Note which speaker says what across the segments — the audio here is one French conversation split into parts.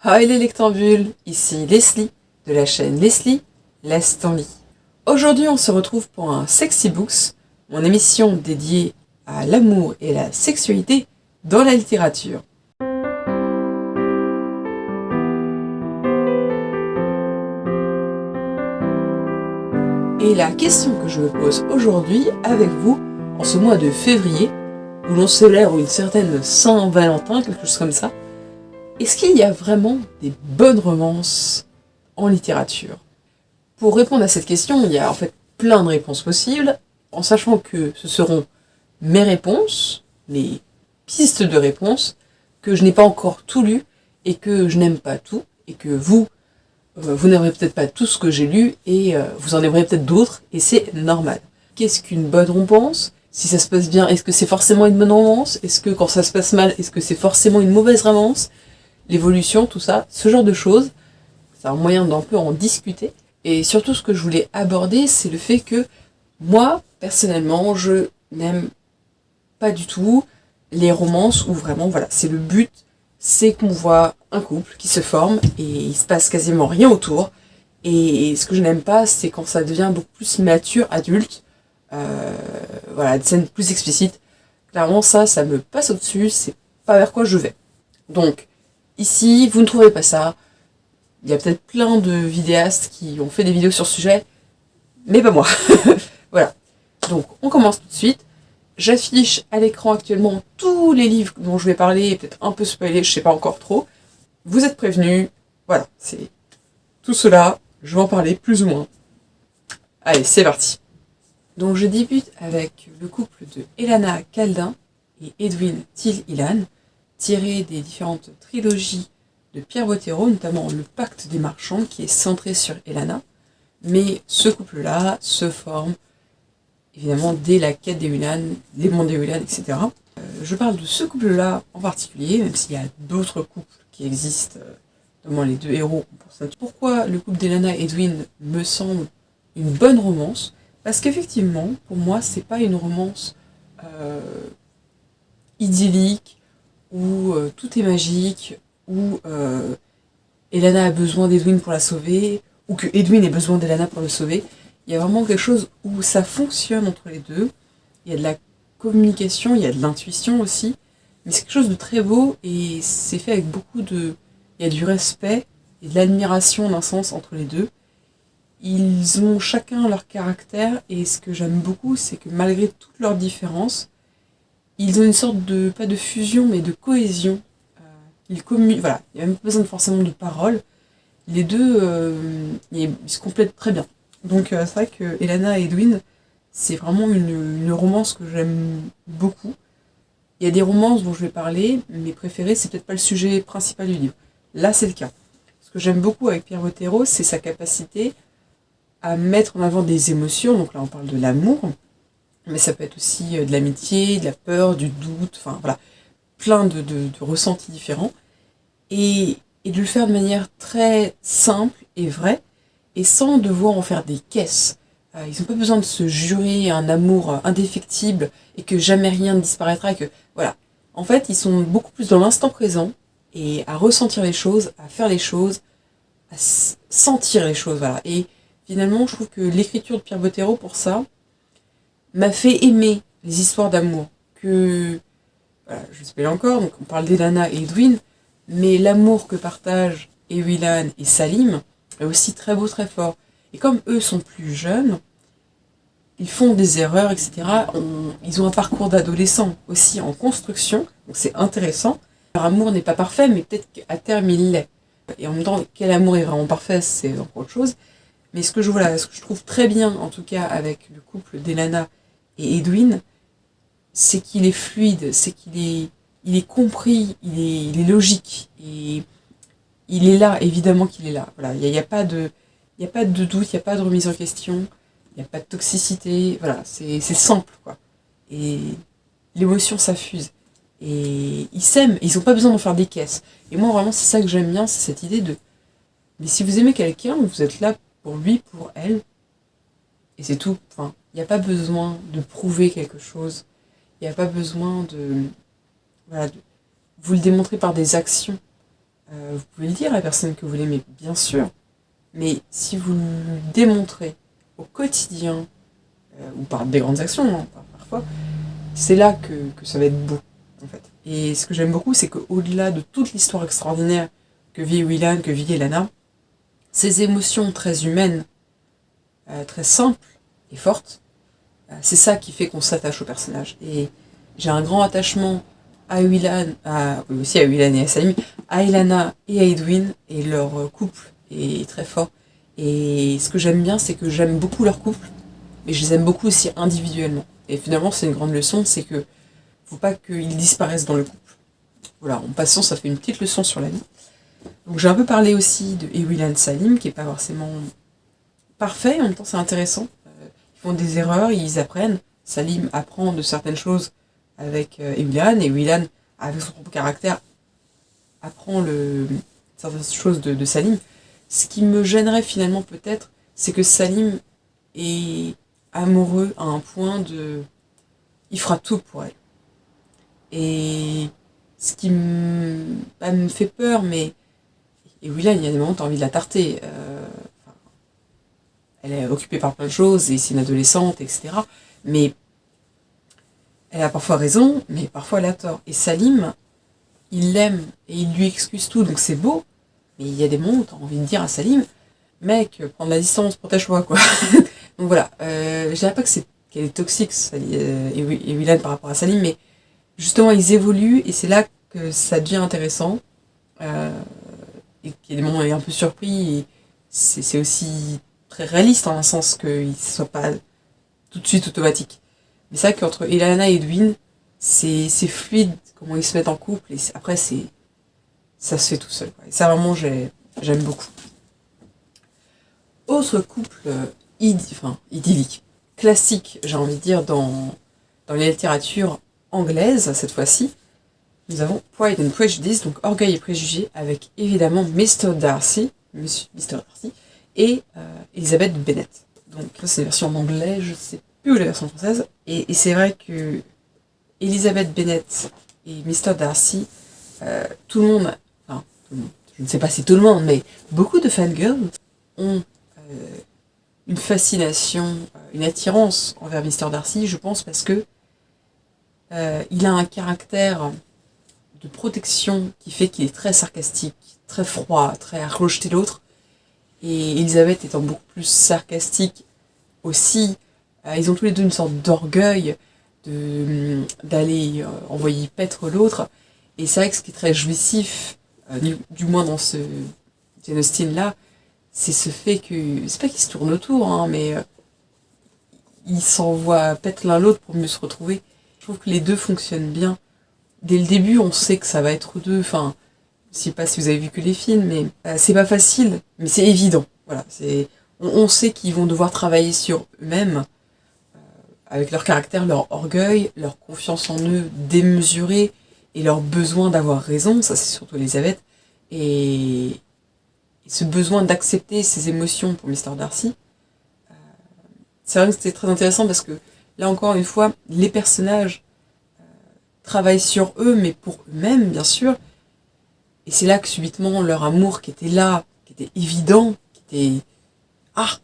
Speaker 1: Hi les lectambules, ici Leslie de la chaîne Leslie, laisse ton lit. Aujourd'hui on se retrouve pour un Sexy Books, mon émission dédiée à l'amour et la sexualité dans la littérature. Et la question que je me pose aujourd'hui avec vous, en ce mois de février, où l'on célèbre une certaine Saint-Valentin, quelque chose comme ça, est-ce qu'il y a vraiment des bonnes romances en littérature? Pour répondre à cette question, il y a en fait plein de réponses possibles, en sachant que ce seront mes réponses, mes pistes de réponses, que je n'ai pas encore tout lu, et que je n'aime pas tout, et que vous n'aimerez peut-être pas tout ce que j'ai lu, et vous en aimerez peut-être d'autres, et c'est normal. Qu'est-ce qu'une bonne romance? Si ça se passe bien, est-ce que c'est forcément une bonne romance? Est-ce que quand ça se passe mal, est-ce que c'est forcément une mauvaise romance? L'évolution, tout ça, ce genre de choses, c'est un moyen d'un peu en discuter. Et surtout, ce que je voulais aborder, c'est le fait que moi, personnellement, je n'aime pas du tout les romances où vraiment, voilà, c'est le but, c'est qu'on voit un couple qui se forme et il se passe quasiment rien autour. Et ce que je n'aime pas, c'est quand ça devient beaucoup plus mature, adulte, voilà, des scènes plus explicites. Clairement, ça me passe au-dessus, c'est pas vers quoi je vais. Donc, ici, vous ne trouvez pas ça. Il y a peut-être plein de vidéastes qui ont fait des vidéos sur ce sujet, mais pas moi. Voilà. Donc, on commence tout de suite. J'affiche à l'écran actuellement tous les livres dont je vais parler, peut-être un peu spoilé, je sais pas encore trop. Vous êtes prévenus. Voilà, c'est tout cela. Je vais en parler plus ou moins. Allez, c'est parti. Donc, je débute avec le couple de Elana Caldin et Edwin Till-Illan, tiré des différentes trilogies de Pierre Bottero, notamment Le Pacte des Marchands, qui est centré sur Elana. Mais ce couple-là se forme, évidemment, dès la quête d'Ewilan, les mondes d'Ewilan, etc. Je parle de ce couple-là en particulier, même s'il y a d'autres couples qui existent, notamment les deux héros. Pourquoi le couple d'Elana et Edwin me semble une bonne romance? Parce qu'effectivement, pour moi, c'est pas une romance idyllique, où tout est magique, où Elana a besoin d'Edwin pour la sauver, ou que Edwin ait besoin d'Elana pour le sauver. Il y a vraiment quelque chose où ça fonctionne entre les deux. Il y a de la communication, il y a de l'intuition aussi. Mais c'est quelque chose de très beau et c'est fait avec beaucoup de... Il y a du respect et de l'admiration d'un sens entre les deux. Ils ont chacun leur caractère et ce que j'aime beaucoup, c'est que malgré toutes leurs différences, ils ont une sorte de, pas de fusion, mais de cohésion. Ils communiquent, voilà, il n'y a même pas besoin forcément de paroles. Les deux, ils se complètent très bien. Donc c'est vrai que Elana et Edwin, c'est vraiment une romance que j'aime beaucoup. Il y a des romances dont je vais parler, mes préférées, c'est peut-être pas le sujet principal du livre. Là, c'est le cas. Ce que j'aime beaucoup avec Pierre Bottero, c'est sa capacité à mettre en avant des émotions. Donc là, on parle de l'amour, mais ça peut être aussi de l'amitié, de la peur, du doute, enfin voilà, plein de ressentis différents. Et de le faire de manière très simple et vraie, et sans devoir en faire des caisses. Ils n'ont pas besoin de se jurer un amour indéfectible, et que jamais rien ne disparaîtra, et que, voilà. En fait, ils sont beaucoup plus dans l'instant présent, et à ressentir les choses, à faire les choses, à sentir les choses, voilà. Et finalement, je trouve que l'écriture de Pierre Bottero, pour ça, m'a fait aimer les histoires d'amour. Que, voilà, je spoil encore, donc on parle d'Elana et Edwin, mais l'amour que partagent Ewilan et Salim est aussi très beau, très fort. Et comme eux sont plus jeunes, ils font des erreurs, etc. Ils ont un parcours d'adolescent aussi en construction, donc c'est intéressant. Leur amour n'est pas parfait, mais peut-être qu'à terme il l'est. Et en même temps, quel amour est vraiment parfait, c'est encore autre chose. Mais ce que je trouve très bien, en tout cas avec le couple d'Elana et Edwin, c'est qu'il est fluide, c'est qu'il est compris, il est logique, et il est là, évidemment qu'il est là. Voilà, il y a pas de doute, il n'y a pas de remise en question, il n'y a pas de toxicité, voilà, c'est simple, quoi. Et l'émotion s'affuse. Et ils s'aiment, ils n'ont pas besoin d'en faire des caisses. Et moi, vraiment, c'est ça que j'aime bien, c'est cette idée de... Mais si vous aimez quelqu'un, vous êtes là pour lui, pour elle, et c'est tout. Enfin, il n'y a pas besoin de prouver quelque chose. Il n'y a pas besoin de... Voilà, vous le démontrez par des actions. Vous pouvez le dire à la personne que vous l'aimez, bien sûr, mais si vous le démontrez au quotidien, ou par des grandes actions, hein, parfois, c'est là que ça va être beau, en fait. Et ce que j'aime beaucoup, c'est qu'au-delà de toute l'histoire extraordinaire que vit Willan, que vit Elana, ces émotions très humaines, très simples et fortes, c'est ça qui fait qu'on s'attache au personnage. Et j'ai un grand attachement à Willan, oui, aussi à Willan et à Salim, à Elana et à Edwin, et leur couple est très fort. Et ce que j'aime bien, c'est que j'aime beaucoup leur couple, mais je les aime beaucoup aussi individuellement. Et finalement, c'est une grande leçon, c'est que faut pas qu'ils disparaissent dans le couple. Voilà, en passant, ça fait une petite leçon sur la vie. Donc j'ai un peu parlé aussi de Ewilan Salim, qui est pas forcément parfait, en même temps c'est intéressant. Ils font des erreurs, ils apprennent. Salim apprend de certaines choses avec Ewilan, et Ewilan, avec son propre caractère, apprend certaines choses de Salim. Ce qui me gênerait finalement peut-être, c'est que Salim est amoureux à un point de... Il fera tout pour elle. Et ce qui pas me fait peur, mais... Et Willan, il y a des moments où t'as envie de la tarter. Elle est occupée par plein de choses, et c'est une adolescente, etc. Mais elle a parfois raison, mais parfois elle a tort. Et Salim, il l'aime, et il lui excuse tout, donc c'est beau. Mais il y a des moments où t'as envie de dire à Salim, mec, prends de la distance pour ta choix, quoi. Donc voilà, je dirais pas qu'elle est toxique, et Willan par rapport à Salim, mais justement ils évoluent, et c'est là que ça devient intéressant. Et qu'il y a des moments où il est un peu surpris, et c'est aussi très réaliste en un sens qu'il ne soit pas tout de suite automatique. Mais c'est vrai qu'entre Elana et Edwin, c'est fluide comment ils se mettent en couple, et après ça se fait tout seul, quoi. Et ça vraiment j'aime beaucoup. Autre couple idyllique, classique, j'ai envie de dire, dans la littérature anglaise cette fois-ci, nous avons Pride and Prejudice, donc Orgueil et Préjugés, avec évidemment Mr. Darcy, et Elizabeth Bennet. Donc là c'est la version en anglais, je ne sais plus où est la version française. Et c'est vrai que Elizabeth Bennet et Mr. Darcy, tout le monde, je ne sais pas si tout le monde, mais beaucoup de fangirls ont une fascination, une attirance envers Mr. Darcy, je pense, parce que il a un caractère de protection qui fait qu'il est très sarcastique, très froid, très à rejeter l'autre. Et Elisabeth étant beaucoup plus sarcastique aussi, ils ont tous les deux une sorte d'orgueil d'aller envoyer paître l'autre. Et c'est vrai que ce qui est très jouissif, du moins dans ce Jane Austen-là, c'est ce fait que, c'est pas qu'ils se tournent autour, hein, mais ils s'envoient paître l'un l'autre pour mieux se retrouver. Je trouve que les deux fonctionnent bien. Dès le début, on sait que ça va être deux, enfin, je sais pas si vous avez vu que les films, mais c'est pas facile, mais c'est évident. Voilà, on sait qu'ils vont devoir travailler sur eux-mêmes, avec leur caractère, leur orgueil, leur confiance en eux démesurée, et leur besoin d'avoir raison, ça c'est surtout Elisabeth, et ce besoin d'accepter ses émotions pour Mr. Darcy. C'est vrai que c'était très intéressant parce que, là encore une fois, les personnages travaillent sur eux, mais pour eux-mêmes, bien sûr. Et c'est là que subitement, leur amour qui était là, qui était évident, qui était... Ah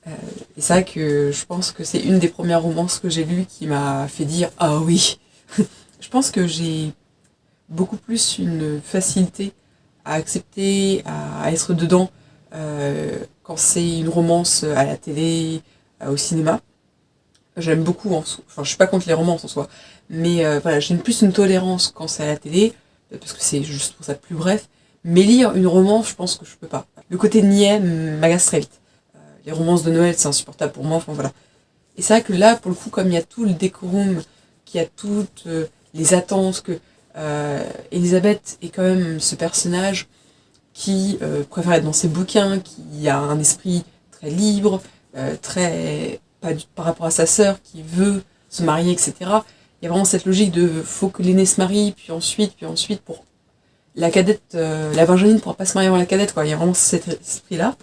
Speaker 1: Et c'est vrai que je pense que c'est une des premières romances que j'ai lues qui m'a fait dire « Ah oui !» Je pense que j'ai beaucoup plus une facilité à accepter, à être dedans, quand c'est une romance à la télé, au cinéma. J'aime beaucoup, enfin je suis pas contre les romances en soi, mais voilà, j'ai plus une tolérance quand c'est à la télé, parce que c'est juste pour ça plus bref, mais lire une romance, je pense que je peux pas. Le côté niais m'agace très vite. Les romances de Noël, c'est insupportable pour moi, enfin voilà. Et c'est vrai que là, pour le coup, comme il y a tout le décorum, qu'il y a toutes les attentes, que Elisabeth est quand même ce personnage qui préfère être dans ses bouquins, qui a un esprit très libre, très... par rapport à sa sœur qui veut se marier, etc. Il y a vraiment cette logique de faut que l'aîné se marie, puis ensuite, pour la cadette, la Benjamin ne pourra pas se marier avant la cadette, quoi. Il y a vraiment cet esprit-là.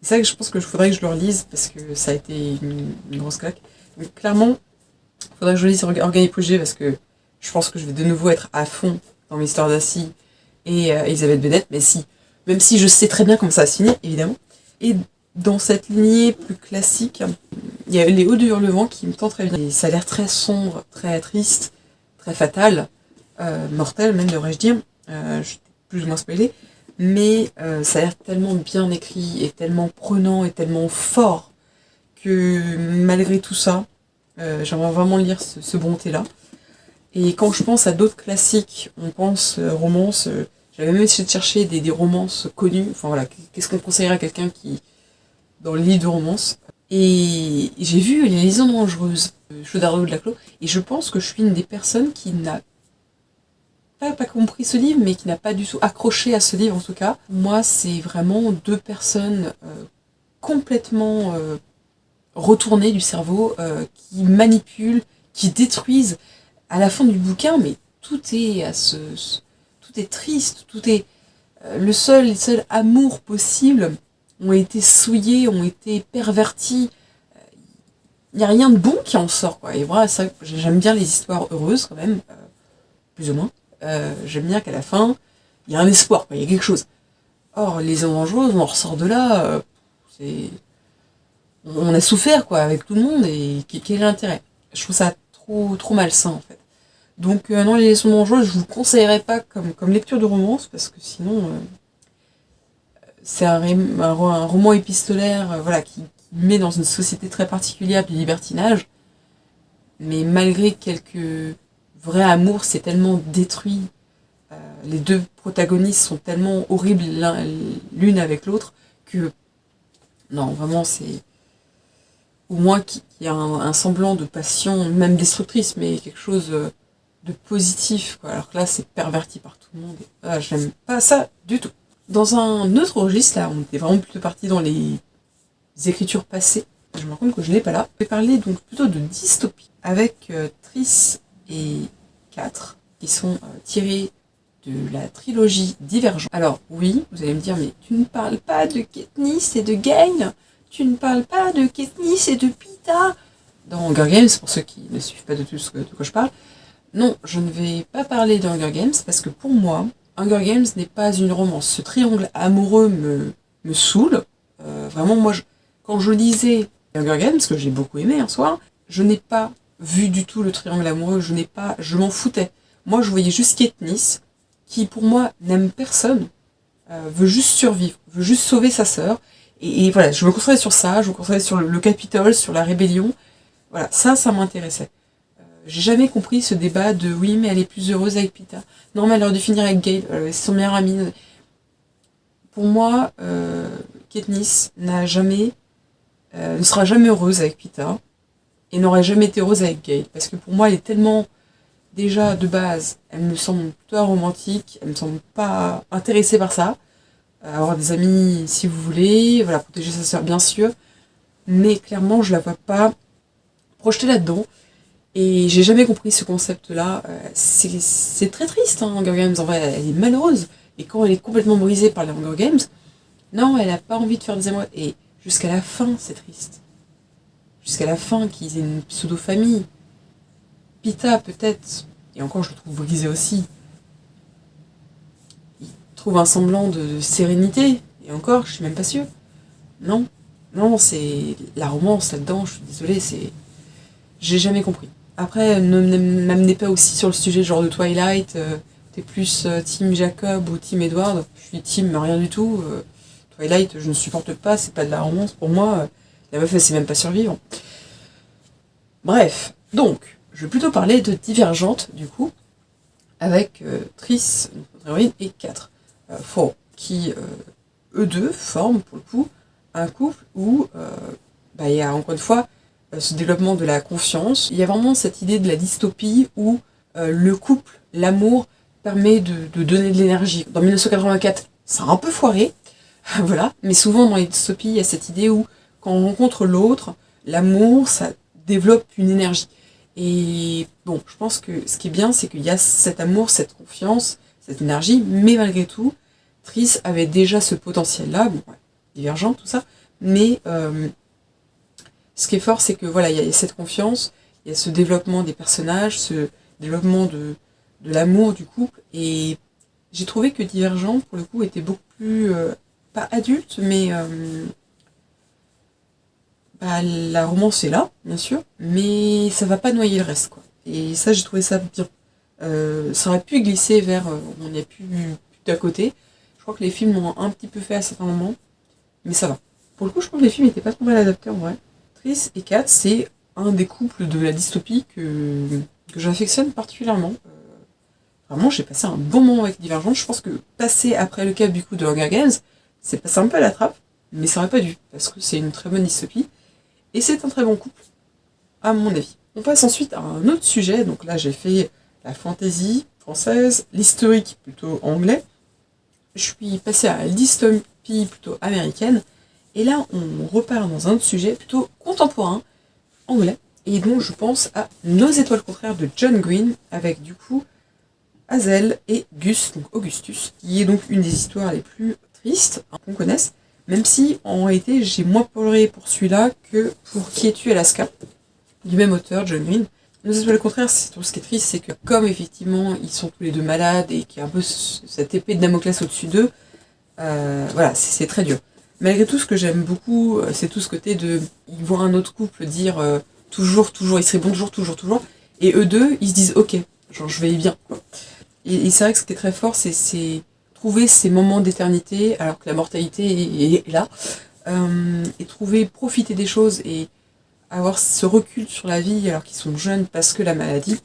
Speaker 1: C'est ça que je pense que je faudrait que je le relise, parce que ça a été une grosse claque. Donc clairement, il faudrait que je relise Orgueil et Préjugés, parce que je pense que je vais de nouveau être à fond dans Mr. Darcy, et Elisabeth Bennett, mais si, même si je sais très bien comment ça va se finir, évidemment. Et dans cette lignée plus classique, il y a Les Hauts du Hurlevent qui me tend très bien. Et ça a l'air très sombre, très triste, très fatal, mortel même devrais-je dire, je suis plus ou moins spoilée, mais ça a l'air tellement bien écrit et tellement prenant et tellement fort que malgré tout ça, j'aimerais vraiment lire ce bon thé-là. Et quand je pense à d'autres classiques, on pense romance, j'avais même essayé de chercher des romances connues, enfin voilà, qu'est-ce qu'on conseillerait à quelqu'un qui, dans le livre de romance. Et j'ai vu Les Liaisons dangereuses, Chaudardo de Laclos, et je pense que je suis une des personnes qui n'a pas compris ce livre, mais qui n'a pas du tout accroché à ce livre en tout cas. Moi, c'est vraiment deux personnes complètement retournées du cerveau, qui manipulent, qui détruisent. À la fin du bouquin, mais tout est tout est triste, tout est les seuls amours possibles ont été souillés, ont été pervertis. Il n'y a rien de bon qui en sort, quoi. Et voilà, ça, j'aime bien les histoires heureuses quand même, plus ou moins. J'aime bien qu'à la fin, il y a un espoir, quoi, il y a quelque chose. Or, les dangereuses, on en ressort de là, c'est... On a souffert, quoi, avec tout le monde, et quel est l'intérêt? Je trouve ça trop malsain, en fait. Donc, non, Les Liaisons dangereuses, je vous conseillerais pas comme lecture de romance, parce que sinon, c'est un roman épistolaire, voilà, qui met dans une société très particulière du libertinage, mais malgré quelques vrais amours, c'est tellement détruit. Les deux protagonistes sont tellement horribles l'une avec l'autre que non, vraiment, c'est au moins qu'il y a un semblant de passion, même destructrice, mais quelque chose de positif, quoi. Alors que là, c'est perverti par tout le monde. Et, j'aime pas ça du tout. Dans un autre registre, là, on était vraiment plutôt parti dans les écritures passées. Je me rends compte que je n'ai pas là. Je vais parler donc plutôt de dystopie, avec Triss et 4, qui sont tirés de la trilogie Divergent. Alors oui, vous allez me dire, mais tu ne parles pas de Katniss et de Gain, tu ne parles pas de Katniss et de Peeta dans Hunger Games, pour ceux qui ne suivent pas de tout de quoi je parle. Non, je ne vais pas parler de Hunger Games, parce que pour moi, Hunger Games n'est pas une romance. Ce triangle amoureux me saoule. Vraiment, moi, quand je lisais Hunger Games, que j'ai beaucoup aimé un soir, je n'ai pas vu du tout le triangle amoureux, je m'en foutais. Moi, je voyais juste Katniss, qui pour moi n'aime personne, veut juste survivre, veut juste sauver sa sœur. Et voilà, je me concentrais sur ça, je me concentrais sur le Capitole, sur la rébellion. Voilà, ça m'intéressait. J'ai jamais compris ce débat de oui, mais elle est plus heureuse avec Peeta. Non, mais elle aurait dû finir avec Gale, c'est son meilleur ami. Pour moi, Katniss ne sera jamais heureuse avec Peeta et n'aurait jamais été heureuse avec Gale. Parce que pour moi, elle est tellement, déjà de base, elle me semble plutôt romantique, elle me semble pas intéressée par ça. Avoir des amis si vous voulez, voilà, protéger sa sœur bien sûr, mais clairement, je la vois pas projetée là-dedans. Et j'ai jamais compris ce concept-là. C'est très triste, hein, Hunger Games. En vrai, elle est malheureuse. Et quand elle est complètement brisée par les Hunger Games, non, elle a pas envie de faire des émois. Et jusqu'à la fin, c'est triste. Jusqu'à la fin, qu'ils aient une pseudo-famille. Peeta, peut-être, et encore je le trouve brisé aussi, il trouve un semblant de sérénité. Et encore, je suis même pas sûre. Non, non, c'est la romance là-dedans, je suis désolée, c'est... J'ai jamais compris. Après, ne m'amenez pas aussi sur le sujet genre de Twilight, t'es plus team Jacob ou team Edward, je suis team rien du tout. Twilight, je ne supporte pas, c'est pas de la romance pour moi, la meuf elle sait même pas survivre. Bref, donc, je vais plutôt parler de Divergente du coup, avec Triss, notre héroïne, et 4, qui eux deux forment pour le coup un couple où il y a encore une fois ce développement de la confiance. Il y a vraiment cette idée de la dystopie où le couple, l'amour, permet de donner de l'énergie. Dans 1984, ça a un peu foiré, voilà, mais souvent dans les dystopies, il y a cette idée où quand on rencontre l'autre, l'amour, ça développe une énergie. Et bon, je pense que ce qui est bien, c'est qu'il y a cet amour, cette confiance, cette énergie, mais malgré tout, Triss avait déjà ce potentiel-là, bon, ouais, Divergent, tout ça, mais ce qui est fort, c'est que voilà, il y a cette confiance, il y a ce développement des personnages, ce développement de l'amour du couple, et j'ai trouvé que Divergent, pour le coup, était beaucoup plus, pas adulte, mais bah, la romance est là, bien sûr, mais ça va pas noyer le reste, quoi. Et ça, j'ai trouvé ça bien. Ça aurait pu glisser vers, on n'est plus d'à côté. Je crois que les films l'ont un petit peu fait à certains moments, mais ça va. Pour le coup, je trouve que les films étaient pas trop mal adaptés en vrai. Triss et Kat, c'est un des couples de la dystopie que j'affectionne particulièrement. Vraiment, j'ai passé un bon moment avec Divergente. Je pense que passer après le cap du coup de Hunger Games, c'est passé un peu à la trappe, mais ça aurait pas dû, parce que c'est une très bonne dystopie. Et c'est un très bon couple, à mon avis. On passe ensuite à un autre sujet. Donc là, j'ai fait la fantasy française, l'historique plutôt anglais. Je suis passée à la dystopie plutôt américaine. Et là, on repart dans un autre sujet plutôt contemporain, anglais. Et donc, je pense à Nos étoiles contraires de John Green, avec du coup Hazel et Gus, donc Augustus, qui est donc une des histoires les plus tristes qu'on connaisse. Même si, en réalité, j'ai moins pleuré pour celui-là que pour Qui es-tu Alaska, du même auteur, John Green. Nos étoiles contraires, ce qui est triste, c'est que comme effectivement ils sont tous les deux malades et qu'il y a un peu cette épée de Damoclès au-dessus d'eux, voilà, c'est très dur. Malgré tout, ce que j'aime beaucoup, c'est tout ce côté de... Ils voient un autre couple dire toujours, toujours, il serait bon toujours, toujours, toujours, et eux deux, ils se disent ok, genre je vais bien, quoi. Et c'est vrai que ce qui est très fort, c'est trouver ces moments d'éternité, alors que la mortalité est là, et trouver, profiter des choses, et avoir ce recul sur la vie alors qu'ils sont jeunes parce que la maladie,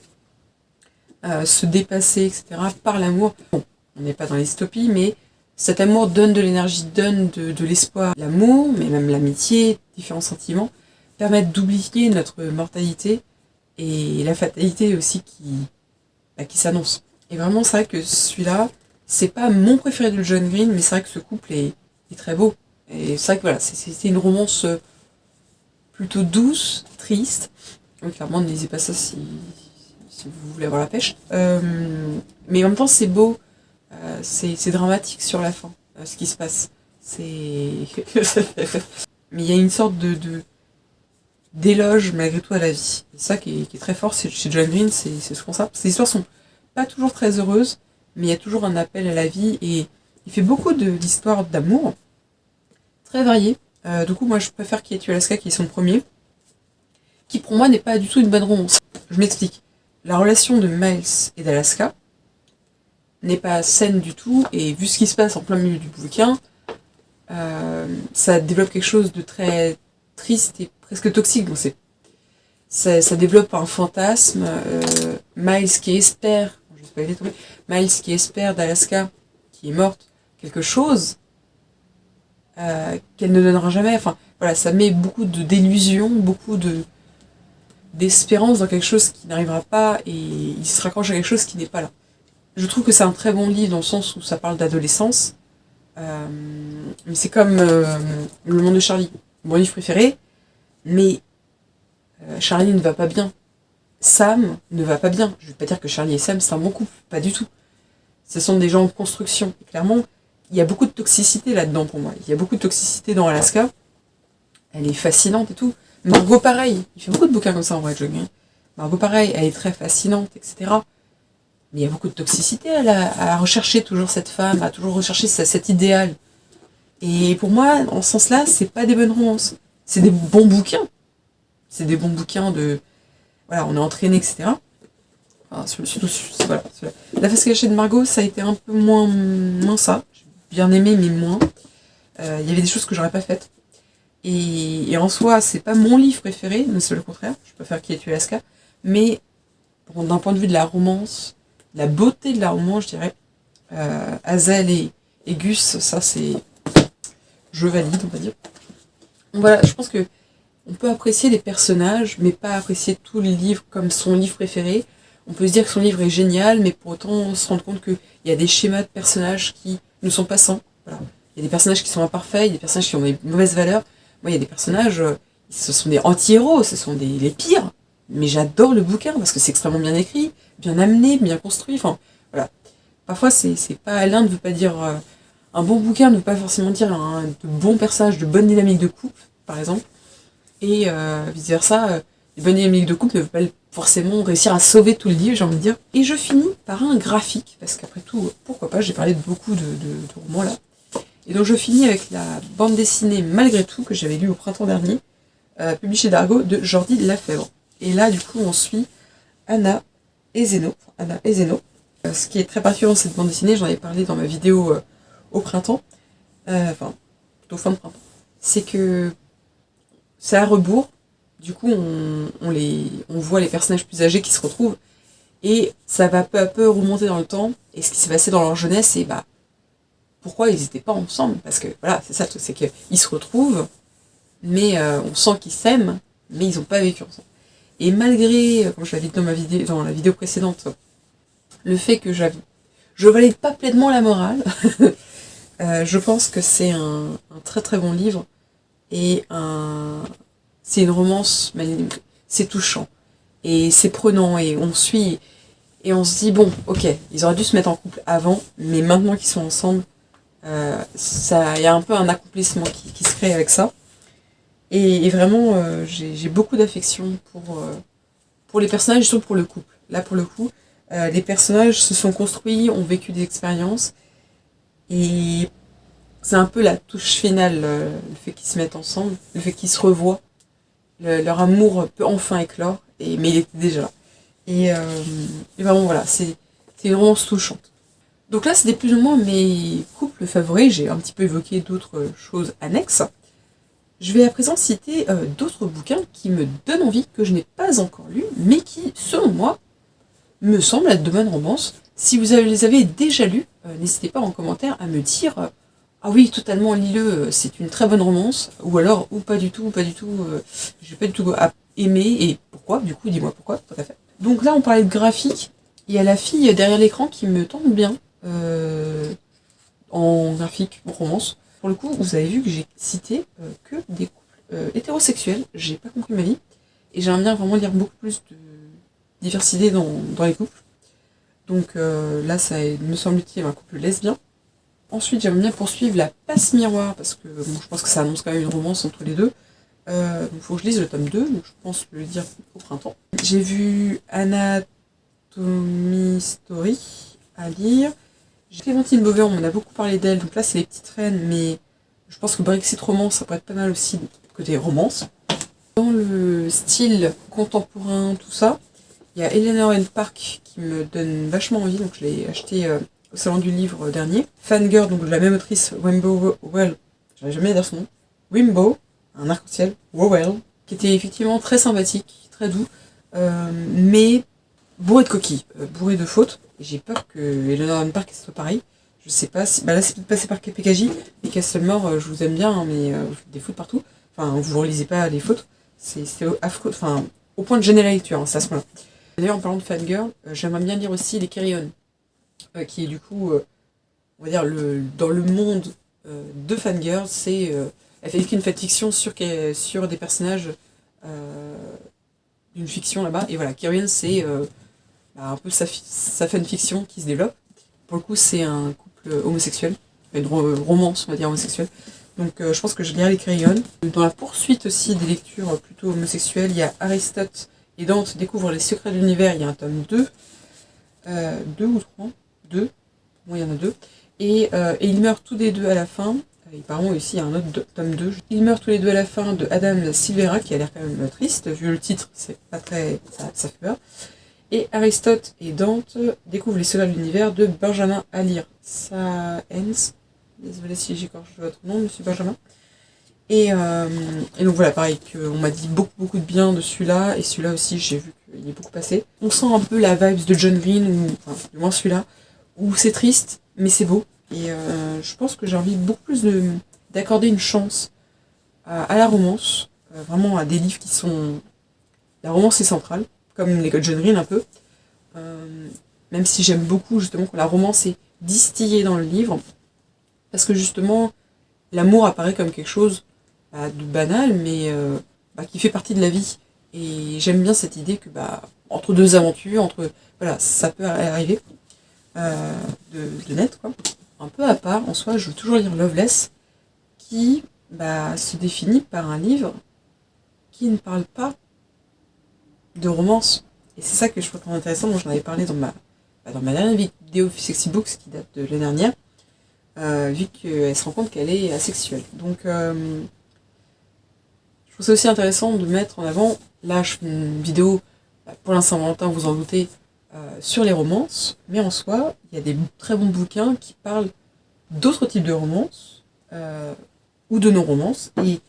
Speaker 1: se dépasser, etc., par l'amour. Bon, on n'est pas dans les dystopies, mais cet amour donne de l'énergie, donne de l'espoir. L'amour, mais même l'amitié, différents sentiments, permettent d'oublier notre mortalité et la fatalité aussi qui s'annonce. Et vraiment, c'est vrai que celui-là, c'est pas mon préféré de John Green, mais c'est vrai que ce couple est très beau. Et c'est vrai que voilà, c'est une romance plutôt douce, triste. Donc clairement, ne lisez pas ça si vous voulez avoir la pêche. Mais en même temps, c'est beau, c'est dramatique sur la fin, ce qui se passe. Mais il y a une sorte d'éloge malgré tout à la vie. C'est ça qui est très fort chez John Green, c'est souvent ça. Ces histoires sont pas toujours très heureuses, mais il y a toujours un appel à la vie, et il fait beaucoup d'histoires d'amour, très variées. Du coup, moi, je préfère Qui es-tu Alaska, qui est son premier, qui pour moi n'est pas du tout une bonne romance. Je m'explique. La relation de Miles et d'Alaska n'est pas saine du tout, et vu ce qui se passe en plein milieu du bouquin, ça développe quelque chose de très triste et presque toxique. Donc ça développe un fantasme. Miles qui espère, je sais pas les trouver, Miles qui espère d'Alaska, qui est morte, quelque chose qu'elle ne donnera jamais. Enfin, voilà, ça met beaucoup d'illusions, beaucoup d'espérance dans quelque chose qui n'arrivera pas, et il se raccroche à quelque chose qui n'est pas là. Je trouve que c'est un très bon livre dans le sens où ça parle d'adolescence. Mais c'est comme Le Monde de Charlie, mon livre préféré, mais Charlie ne va pas bien. Sam ne va pas bien. Je ne veux pas dire que Charlie et Sam c'est un bon couple, pas du tout. Ce sont des gens en construction. Et clairement, il y a beaucoup de toxicité là-dedans pour moi. Il y a beaucoup de toxicité dans Alaska. Elle est fascinante et tout. Margot pareil, il fait beaucoup de bouquins comme ça en vrai, John Green. Margot pareil, elle est très fascinante, etc. Mais il y a beaucoup de toxicité à rechercher toujours cette femme, à toujours rechercher cet idéal. Et pour moi, en ce sens-là, c'est pas des bonnes romances. C'est des bons bouquins. C'est des bons bouquins de... Voilà, on est entraîné, etc. Enfin, surtout, voilà, La face cachée de Margot, ça a été un peu moins ça. J'ai bien aimé, mais moins. Il y avait des choses que j'aurais pas faites. Et en soi, c'est pas mon livre préféré, mais c'est le contraire. Je préfère Qui es-tu Alaska. Mais bon, d'un point de vue de la romance, la beauté de la romance, je dirais, Hazel et Gus, ça c'est... Je valide, on va dire. Donc voilà, je pense que on peut apprécier les personnages, mais pas apprécier tout le livre comme son livre préféré. On peut se dire que son livre est génial, mais pour autant on se rend compte qu'il y a des schémas de personnages qui ne sont pas sains. Voilà. Il y a des personnages qui sont imparfaits, il y a des personnages qui ont des mauvaises valeurs. Moi, il y a des personnages, ce sont des anti-héros, ce sont les pires. Mais j'adore le bouquin parce que c'est extrêmement bien écrit, bien amené, bien construit. Enfin, voilà. Parfois, c'est pas l'un ne veut pas dire un bon bouquin ne veut pas forcément dire de bons personnages, de bonnes dynamiques de couple, par exemple. Et vice versa, les bonnes dynamiques de couple ne veut pas forcément réussir à sauver tout le livre, j'ai envie de dire. Et je finis par un graphique, parce qu'après tout, pourquoi pas, j'ai parlé de beaucoup de romans là. Et donc je finis avec la bande dessinée Malgré tout, que j'avais lue au printemps dernier, publiée chez Dargaud, de Jordi Lafèvre. Et là, du coup, on suit Anna et Zéno. Ce qui est très particulier dans cette bande dessinée, j'en avais parlé dans ma vidéo au printemps, enfin, plutôt fin de printemps, c'est que c'est à rebours. Du coup, on voit les personnages plus âgés qui se retrouvent, et ça va peu à peu remonter dans le temps, et ce qui s'est passé dans leur jeunesse, et pourquoi ils n'étaient pas ensemble, parce que voilà, c'est ça le truc, c'est qu'ils se retrouvent, mais on sent qu'ils s'aiment, mais ils n'ont pas vécu ensemble. Et malgré, comme je l'avais dit dans la vidéo précédente, le fait que je valide pas pleinement la morale, je pense que c'est un très très bon livre, et c'est une romance, c'est touchant, et c'est prenant, et on suit, et on se dit, bon, ok, ils auraient dû se mettre en couple avant, mais maintenant qu'ils sont ensemble, il y a un peu un accomplissement qui se crée avec ça. Et vraiment, j'ai beaucoup d'affection pour les personnages, surtout pour le couple. Là, pour le coup, les personnages se sont construits, ont vécu des expériences, et c'est un peu la touche finale, le fait qu'ils se mettent ensemble, le fait qu'ils se revoient. Leur amour peut enfin éclore, mais il était déjà là. Et vraiment, voilà, c'est une romance touchante. Donc là, c'était plus ou moins mes couples favoris. J'ai un petit peu évoqué d'autres choses annexes. Je vais à présent citer d'autres bouquins qui me donnent envie, que je n'ai pas encore lus, mais qui, selon moi, me semblent être de bonnes romances. Si vous les avez déjà lus, n'hésitez pas en commentaire à me dire ah oui, totalement, lis-le, c'est une très bonne romance, ou alors, ou pas du tout, j'ai pas du tout aimé, et pourquoi, du coup, dis-moi pourquoi, tout à fait. Donc là, on parlait de graphique, il y a la fille derrière l'écran qui me tente bien, en graphique, romance. Pour le coup, vous avez vu que j'ai cité que des couples hétérosexuels, j'ai pas compris ma vie, et j'aimerais bien vraiment lire beaucoup plus de diversité dans les couples. Donc là, ça me semble-t-il un couple lesbien. Ensuite, j'aimerais bien poursuivre la passe miroir, parce que je pense que ça annonce quand même une romance entre les deux. Donc il faut que je lise le tome 2, donc je pense le lire au printemps. J'ai vu Anatomy Story à lire. Clémentine Beauvais, on en a beaucoup parlé d'elle, donc là c'est les petites reines, mais je pense que Brexit romance, ça pourrait être pas mal aussi côté romance. Dans le style contemporain, tout ça, il y a Eleanor and Park qui me donne vachement envie, donc je l'ai acheté au salon du livre dernier. Fangirl, donc de la même autrice, Wimbo Wowell, j'arrive jamais à dire son nom, Wimbo, un arc-en-ciel, Wowell, qui était effectivement très sympathique, très doux, mais bourré de coquilles, bourré de fautes. Et j'ai peur que Eleanor and Park soit pareil. Je sais pas si. Là, c'est peut-être passé par KPKJ, et Castlemore, je vous aime bien, hein, mais vous faites des fautes partout. Enfin, vous ne relisez pas les fautes. C'est affreux, enfin, au point de gêner la lecture, hein, c'est à ce moment-là. D'ailleurs, en parlant de Fangirl, j'aimerais bien lire aussi les Carry On, qui est du coup, on va dire, dans le monde de Fangirl, elle fait une fiction sur des personnages d'une fiction là-bas. Et voilà, Carry On, c'est un peu sa fanfiction qui se développe. Pour le coup, c'est un couple homosexuel, une romance, on va dire, homosexuelle. Donc je pense que je lirai les Carry On. Dans la poursuite aussi des lectures plutôt homosexuelles, il y a Aristote et Dante découvrent les secrets de l'univers, il y a un tome 2. 2 ou 3 2. Bon, il y en a 2. Et ils meurent tous les deux à la fin. Apparemment aussi, il y a un autre tome 2. Ils meurent tous les deux à la fin de Adam Silvera, qui a l'air quand même triste. Vu le titre, c'est pas très. Ça fait peur. Et Aristote et Dante découvrent les secrets de l'univers de Benjamin Alire Saenz. Désolé si j'écorche votre nom, monsieur Benjamin. Et donc voilà, pareil, on m'a dit beaucoup de bien de celui-là, et celui-là aussi, j'ai vu qu'il est beaucoup passé. On sent un peu la vibes de John Green, enfin, du moins celui-là, où c'est triste, mais c'est beau. Et je pense que j'ai envie beaucoup plus d'accorder une chance à la romance, vraiment à des livres qui sont... La romance est centrale, comme les John Green un peu, même si j'aime beaucoup justement quand la romance est distillée dans le livre, parce que justement, l'amour apparaît comme quelque chose de banal, mais qui fait partie de la vie. Et j'aime bien cette idée que entre deux aventures, voilà, ça peut arriver de naître, quoi. Un peu à part, en soi, je veux toujours lire Loveless, qui se définit par un livre qui ne parle pas de romance. Et c'est ça que je trouve intéressant, dont j'en avais parlé dans ma dernière vidéo Sexy Books qui date de l'année dernière, vu qu'elle se rend compte qu'elle est asexuelle. Donc je trouve ça aussi intéressant de mettre en avant, là je fais une vidéo pour la Saint-Valentin, vous en doutez, sur les romances, mais en soi, il y a des très bons bouquins qui parlent d'autres types de romances, ou de non-romances, et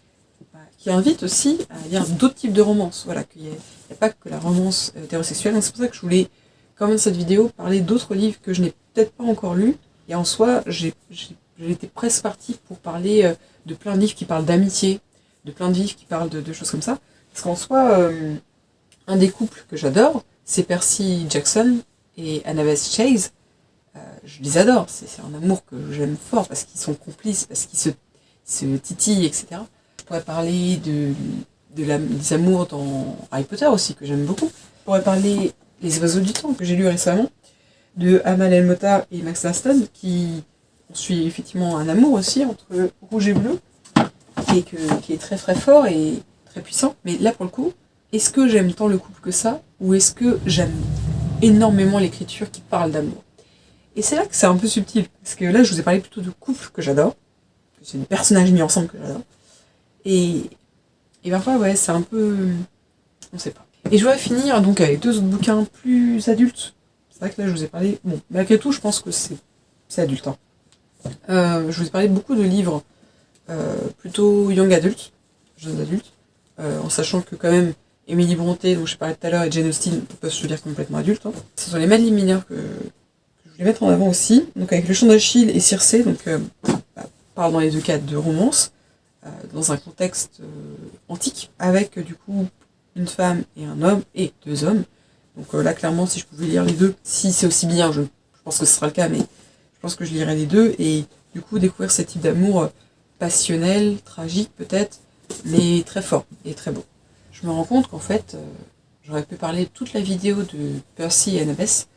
Speaker 1: qui invitent aussi à lire d'autres types de romances. Voilà, qu'il n'y a pas que la romance hétérosexuelle. Donc c'est pour ça que je voulais, quand même, cette vidéo, parler d'autres livres que je n'ai peut-être pas encore lus. Et en soi, j'étais presque partie pour parler de plein de livres qui parlent d'amitié, de plein de livres qui parlent de choses comme ça. Parce qu'en soi, un des couples que j'adore, c'est Percy Jackson et Annabeth Chase. Je les adore, c'est un amour que j'aime fort, parce qu'ils sont complices, parce qu'ils se titillent, etc. Je pourrais parler des amours dans Harry Potter aussi, que j'aime beaucoup. Je pourrais parler Les Oiseaux du Temps, que j'ai lu récemment, de Amal El-Mota et Max Laston, qui suit effectivement un amour aussi entre rouge et bleu, qui est très très fort et très puissant. Mais là, pour le coup, est-ce que j'aime tant le couple que ça, ou est-ce que j'aime énormément l'écriture qui parle d'amour? Et c'est là que c'est un peu subtil, parce que là, je vous ai parlé plutôt de couple que j'adore, c'est des personnages mis ensemble que j'adore, et parfois, ouais, c'est un peu... on sait pas. Et je voudrais finir donc avec 2 autres bouquins plus adultes. C'est vrai que là, je vous ai parlé... Bon, malgré tout, je pense que c'est adulte. Hein. Je vous ai parlé beaucoup de livres plutôt young adultes, jeunes adultes, en sachant que quand même, Émilie Brontë, dont je parlais tout à l'heure, et Jane Austen peuvent se lire complètement adultes. Hein. Ce sont les Madeleine Miller que je voulais mettre en avant aussi, donc avec Le Chant d'Achille et Circé, donc parle dans les 2 cas de romance, dans un contexte antique, avec du coup une femme et un homme, et 2 hommes. Donc là, clairement, si je pouvais lire les 2, si c'est aussi bien, je pense que ce sera le cas, mais je pense que je lirai les 2, et du coup découvrir ce type d'amour passionnel, tragique peut-être, mais très fort et très beau. Je me rends compte qu'en fait, j'aurais pu parler toute la vidéo de Percy et Annabeth.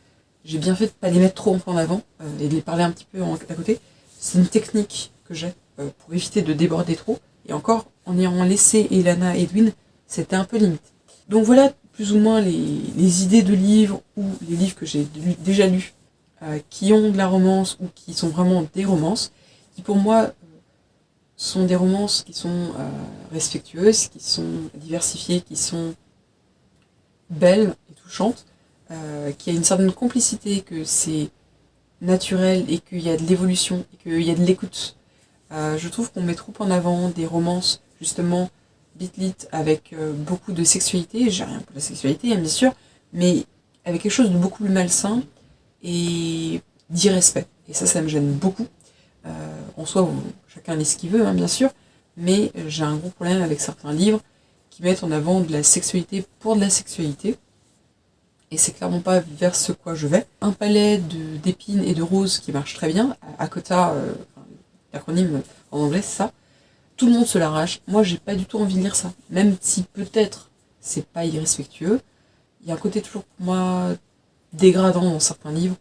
Speaker 1: J'ai bien fait de ne pas les mettre trop en avant, et de les parler un petit peu à côté. C'est une technique que j'ai pour éviter de déborder trop, et encore, en ayant laissé Elana et Edwin, c'était un peu limite. Donc voilà plus ou moins les idées de livres, ou les livres que j'ai déjà lus, qui ont de la romance, ou qui sont vraiment des romances, qui pour moi sont des romances qui sont respectueuses, qui sont diversifiées, qui sont belles et touchantes, qui a une certaine complicité, que c'est naturel, et qu'il y a de l'évolution, et qu'il y a de l'écoute. Je trouve qu'on met trop en avant des romances, justement, bitlit, avec beaucoup de sexualité. J'ai rien pour la sexualité, bien sûr, mais avec quelque chose de beaucoup plus malsain et d'irrespect. Et ça me gêne beaucoup. En soi, chacun lit ce qu'il veut, hein, bien sûr, mais j'ai un gros problème avec certains livres qui mettent en avant de la sexualité pour de la sexualité. Et c'est clairement pas vers ce quoi je vais. Un palais d'épines et de roses qui marche très bien, ACOTA, l'acronyme en anglais, c'est ça. Tout le monde se l'arrache. Moi, j'ai pas du tout envie de lire ça. Même si peut-être c'est pas irrespectueux, il y a un côté toujours pour moi dégradant dans certains livres,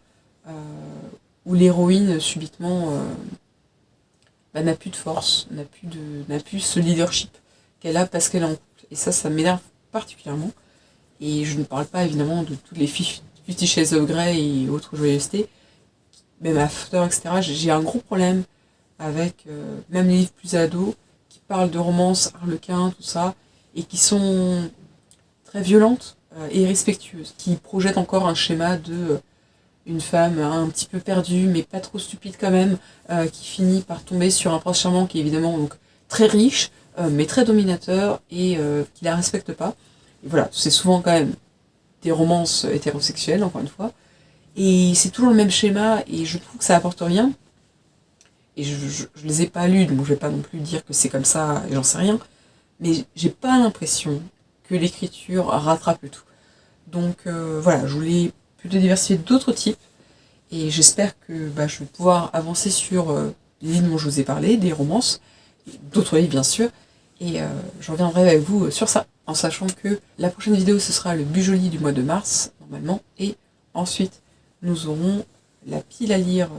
Speaker 1: où l'héroïne subitement n'a plus de force, n'a plus ce leadership qu'elle a parce qu'elle est en couple. Et ça m'énerve particulièrement. Et je ne parle pas évidemment de toutes les 50 Shades of Grey et autres joyeusetés, même After, etc. J'ai un gros problème avec même les livres plus ados qui parlent de romance, harlequin, tout ça, et qui sont très violentes et irrespectueuses, qui projettent encore un schéma de une femme un petit peu perdue, mais pas trop stupide quand même, qui finit par tomber sur un prince charmant qui est évidemment donc très riche, mais très dominateur, et qui la respecte pas. Et voilà, c'est souvent quand même des romances hétérosexuelles, encore une fois, et c'est toujours le même schéma, et je trouve que ça apporte rien. Et je les ai pas lus, donc je vais pas non plus dire que c'est comme ça, et j'en sais rien, mais j'ai pas l'impression que l'écriture rattrape le tout. Donc voilà, je voulais plutôt diversifier d'autres types, et j'espère que je vais pouvoir avancer sur les livres dont je vous ai parlé, des romances, d'autres livres bien sûr, et je reviendrai avec vous sur ça, en sachant que la prochaine vidéo ce sera le Bujoli du mois de mars, normalement, et ensuite nous aurons la pile à lire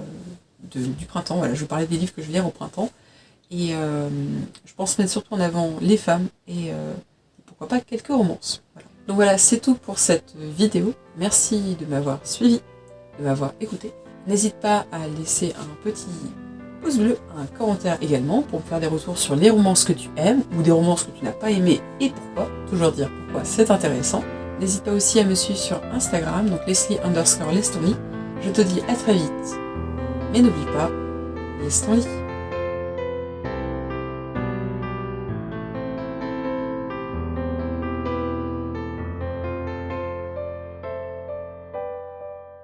Speaker 1: du printemps. Voilà, je vais parler des livres que je vais lire au printemps, et je pense mettre surtout en avant les femmes, et pourquoi pas quelques romances. Voilà. Donc voilà, c'est tout pour cette vidéo. Merci de m'avoir suivi, de m'avoir écouté. N'hésite pas à laisser un petit pouce bleu, un commentaire également, pour me faire des retours sur les romances que tu aimes, ou des romances que tu n'as pas aimées, et pourquoi. Toujours dire pourquoi c'est intéressant. N'hésite pas aussi à me suivre sur Instagram, donc Leslie_Lestory. Je te dis à très vite. Mais n'oublie pas, laisse ton lit.